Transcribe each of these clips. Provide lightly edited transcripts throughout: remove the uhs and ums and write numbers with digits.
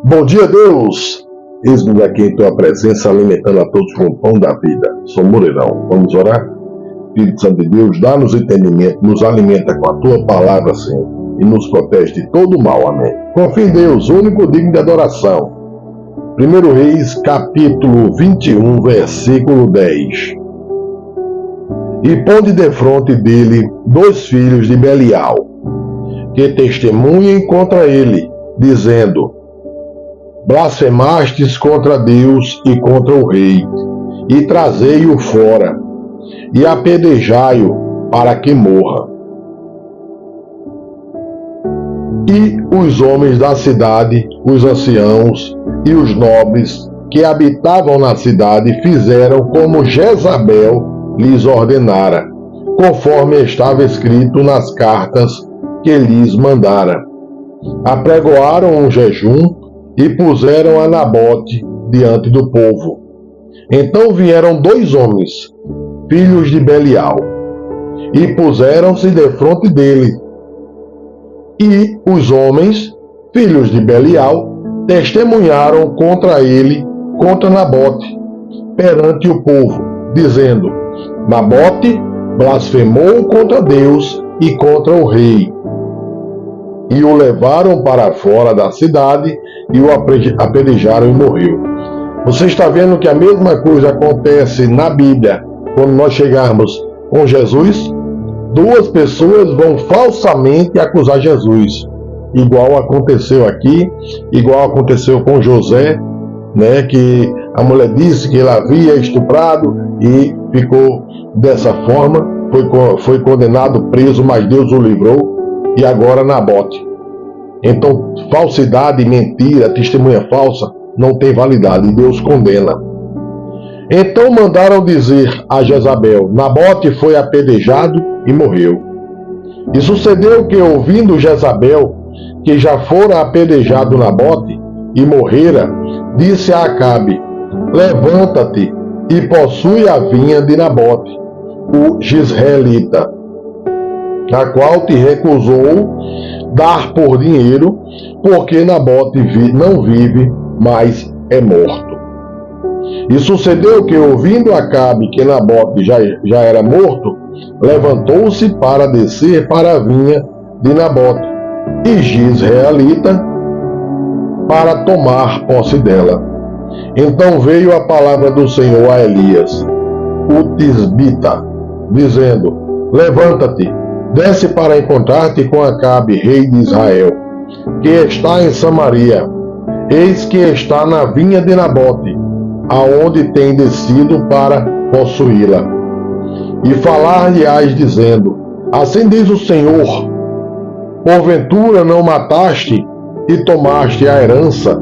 Bom dia, Deus! Eis-nos aqui em tua presença, alimentando a todos com o pão da vida. Sou Moreirão. Vamos orar? Espírito Santo de Deus, dá-nos entendimento, nos alimenta com a tua palavra, Senhor, e nos protege de todo o mal. Amém. Confia em Deus, único digno de adoração. 1 Reis, capítulo 21, versículo 10. E ponde defronte dele 2 filhos de Belial, que testemunhem contra ele, dizendo: blasfemastes contra Deus e contra o rei, e trazei-o fora, e apedrejai-o para que morra. E os homens da cidade, os anciãos e os nobres que habitavam na cidade fizeram como Jezabel lhes ordenara, conforme estava escrito nas cartas que lhes mandara. Apregoaram um jejum e puseram a Nabote diante do povo. Então vieram 2 homens, filhos de Belial, e puseram-se defronte dele. E os homens, filhos de Belial, testemunharam contra ele, contra Nabote, perante o povo, dizendo: Nabote blasfemou contra Deus e contra o rei. E o levaram para fora da cidade e o apedrejaram e morreu. Você está vendo que a mesma coisa acontece na Bíblia quando nós chegarmos com Jesus? 2 pessoas vão falsamente acusar Jesus, igual aconteceu aqui, igual aconteceu com José, né, que a mulher disse que ele havia estuprado e ficou dessa forma, foi condenado, preso, mas Deus o livrou. E agora Nabote. Então, falsidade, mentira, testemunha falsa não tem validade e Deus condena. Então mandaram dizer a Jezabel: Nabote foi apedrejado e morreu. E sucedeu que, ouvindo Jezabel que já fora apedrejado Nabote e morrera, disse a Acabe: levanta-te e possui a vinha de Nabote, o jezreelita, a qual te recusou dar por dinheiro, porque Nabote não vive, mas é morto. E sucedeu que, ouvindo Acabe que Nabote já era morto, levantou-se para descer para a vinha de Nabote, e jezreelita, para tomar posse dela. Então veio a palavra do Senhor a Elias, o tisbita, dizendo: levanta-te, desce para encontrar-te com Acabe, rei de Israel, que está em Samaria. Eis que está na vinha de Nabote, aonde tem descido para possuí-la. E falar-lhe-ás dizendo: assim diz o Senhor, porventura não mataste e tomaste a herança?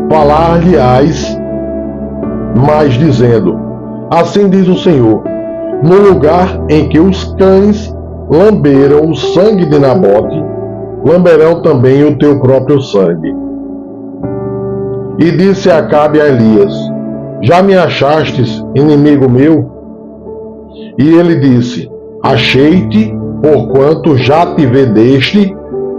Falar-lhe-ás mais dizendo: assim diz o Senhor, no lugar em que os cães lamberam o sangue de Nabote, lamberão também o teu próprio sangue. E disse Acabe a Elias: já me achastes, inimigo meu? E ele disse: achei-te, porquanto já te vendeste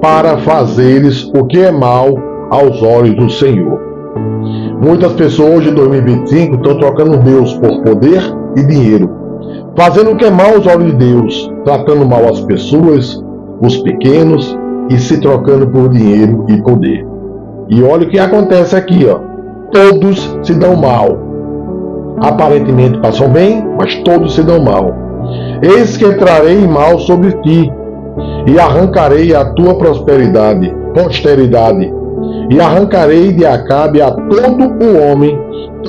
para fazeres o que é mal aos olhos do Senhor. Muitas pessoas hoje, em 2025, estão trocando Deus por poder e dinheiro, fazendo o que é mal aos olhos de Deus, tratando mal as pessoas, os pequenos, e se trocando por dinheiro e poder. E olha o que acontece aqui, ó. Todos se dão mal. Aparentemente passam bem, mas todos se dão mal. Eis que entrarei em mal sobre ti, e arrancarei a tua posteridade, e arrancarei de Acabe a todo o homem,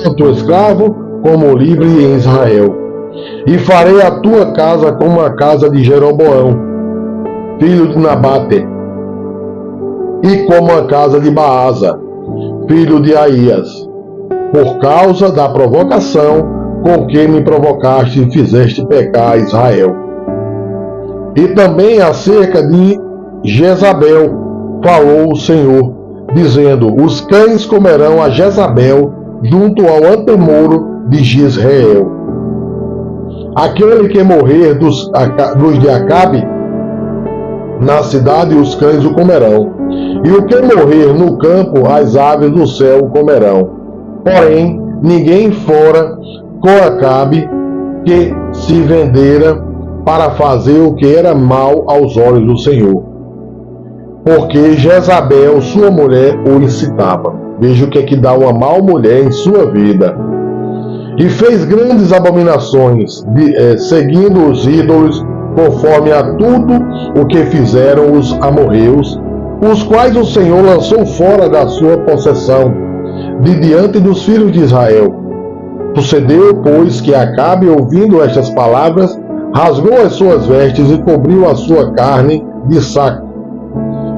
tanto escravo como livre em Israel. E farei a tua casa como a casa de Jeroboão, filho de Nabate, e como a casa de Baasa, filho de Aías, por causa da provocação com que me provocaste e fizeste pecar a Israel. E também acerca de Jezabel falou o Senhor, dizendo: os cães comerão a Jezabel junto ao antemouro de Jezreel. Aquele que morrer dos de Acabe na cidade, os cães o comerão. E o que morrer no campo, as aves do céu comerão. Porém, ninguém fora com Acabe que se vendera para fazer o que era mal aos olhos do Senhor, porque Jezabel, sua mulher, o incitava. Veja o que é que dá uma má mulher em sua vida. E fez grandes abominações, seguindo os ídolos, conforme a tudo o que fizeram os amorreus, os quais o Senhor lançou fora da sua possessão, de diante dos filhos de Israel. Sucedeu, pois, que Acabe, ouvindo estas palavras, rasgou as suas vestes e cobriu a sua carne de saco,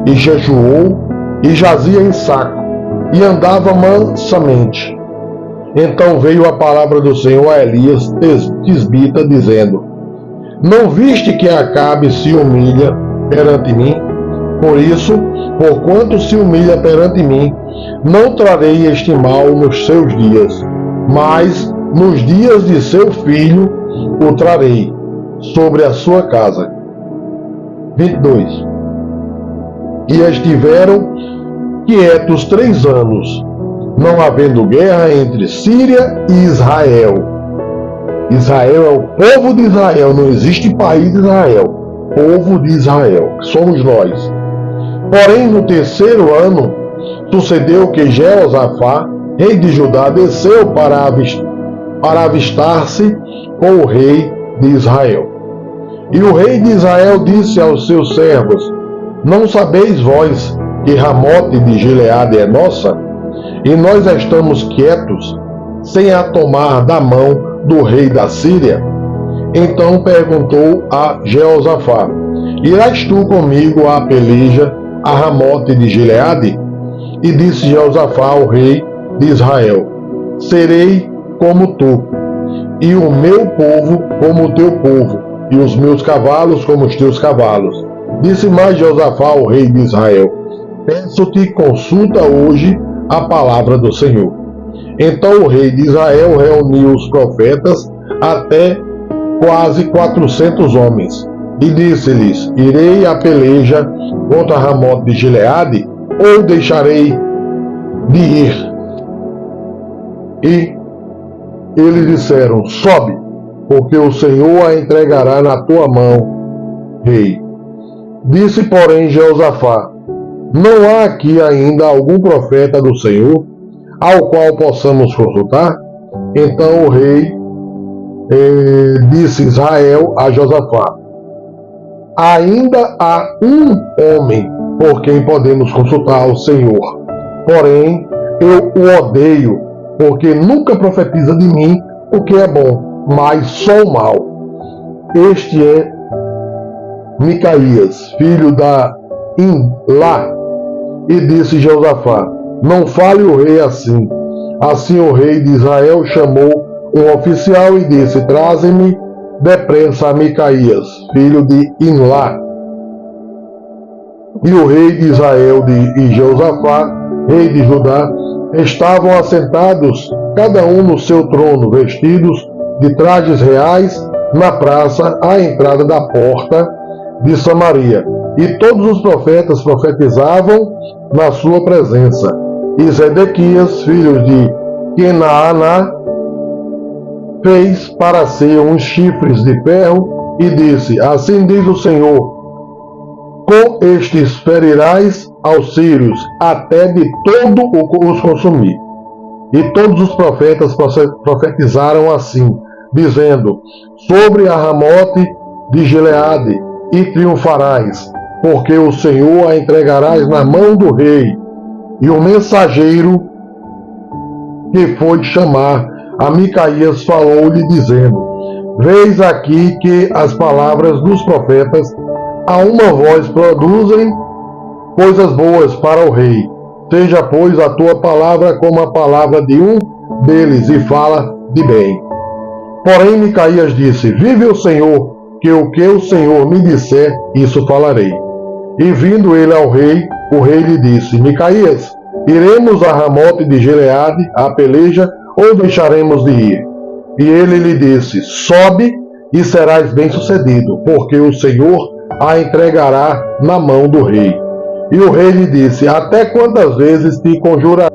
e jejuou, e jazia em saco, e andava mansamente. Então veio a palavra do Senhor a Elias tisbita, dizendo: Não viste que Acabe se humilha perante mim? Por isso, porquanto se humilha perante mim, não trarei este mal nos seus dias, mas nos dias de seu filho o trarei sobre a sua casa. 22. E estiveram quietos 3 anos, não havendo guerra entre Síria e Israel. Israel é o povo de Israel, não existe país de Israel. Povo de Israel, somos nós. Porém, no 3º ano, sucedeu que Jeosafá, rei de Judá, desceu para avistar-se com o rei de Israel. E o rei de Israel disse aos seus servos: Não sabeis vós que Ramote de Gileade é nossa? E nós estamos quietos, sem a tomar da mão do rei da Síria? Então perguntou a Jeosafá: Irás tu comigo à peleja a Ramote de Gileade? E disse Jeosafá ao rei de Israel: Serei como tu, e o meu povo como o teu povo, e os meus cavalos como os teus cavalos. Disse mais Jeosafá ao rei de Israel: Peço-te, consulta hoje a palavra do Senhor. Então o rei de Israel reuniu os profetas, até quase 400 homens, e disse-lhes: Irei à peleja contra Ramote de Gileade, ou deixarei de ir? E eles disseram: Sobe, porque o Senhor a entregará na tua mão, rei. Disse, porém, Jeosafá: Não há aqui ainda algum profeta do Senhor, ao qual possamos consultar? Então o rei disse Israel a Josafá: Ainda há um homem por quem podemos consultar ao Senhor, porém eu o odeio, porque nunca profetiza de mim o que é bom, mas só o mal. Este é Micaías, filho da Imlá. E disse Josafá: Não fale o rei assim. Assim o rei de Israel chamou um oficial e disse: Traze-me depressa a Micaías, filho de Imlá. E o rei de Israel e Josafá, rei de Judá, estavam assentados, cada um no seu trono, vestidos de trajes reais, na praça à entrada da porta de Samaria. E todos os profetas profetizavam na sua presença. E Zedequias, filho de Kenaaná, fez para si uns chifres de ferro e disse: Assim diz o Senhor: Com estes ferirás aos sírios, até de todo os consumir. E todos os profetas profetizaram assim, dizendo: Sobre a Ramote de Gileade e triunfarás, porque o Senhor a entregarás na mão do rei. E o mensageiro que foi chamar a Micaías falou-lhe, dizendo: Veis aqui que as palavras dos profetas a uma voz produzem coisas boas para o rei. Seja, pois, a tua palavra como a palavra de um deles, e fala de bem. Porém Micaías disse: Vive o Senhor, que o Senhor me disser, isso falarei. E vindo ele ao rei, o rei lhe disse: Micaías, iremos a Ramote de Gileade à peleja, ou deixaremos de ir? E ele lhe disse: Sobe e serás bem-sucedido, porque o Senhor a entregará na mão do rei. E o rei lhe disse: até quantas vezes te conjurarei?